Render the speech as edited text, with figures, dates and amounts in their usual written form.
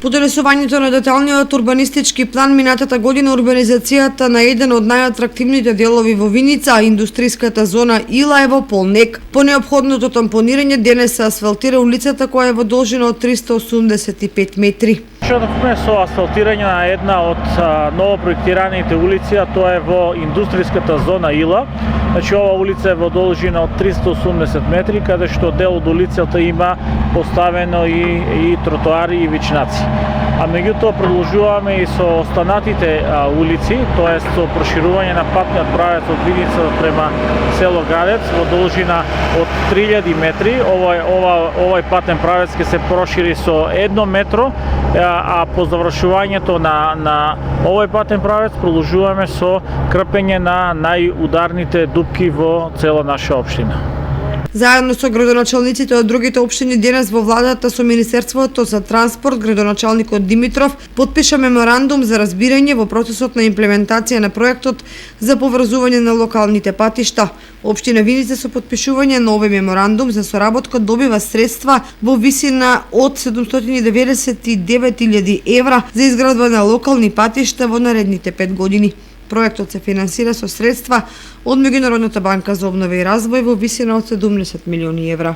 По донесувањето на деталниот урбанистички план минатата година урбанизацијата на еден од најатрактивните делови во Виница, индустријската зона Ила е во полнек. По неопходното тампонирање денес се асфалтира улицата која е во должина од 385 метри. Почнавме со асфалтирање на една од ново проектираните улици, а тоа е во индустријската зона Ила. Значи, ова улица е во должина од 380 метри, каде што дел од улицата има поставено и тротоари и вичнаци. А меѓутоа продолжуваме и со останатите улици, тоа е со проширување на патниот правец од Виница према село Гадец во должина од 3000 метри. Овој патен правец ќе се прошири со 1 метро, а по завршувањето на овој патен правец продолжуваме со крпење на најударните дупки во цела наша општина. Заедно со градоначалниците од другите општини денес во владата со Министерството за транспорт, градоначалникот Димитров потпиша меморандум за разбирање во процесот на имплементација на проектот за поврзување на локалните патишта. Општина Виница со потпишување на овој меморандум за соработка добива средства во висина од 799.000 евра за изградба на локални патишта во наредните 5 години. Проектот се финансира со средства од Меѓународната банка за обнова и развој во висина од 70 милиони евра.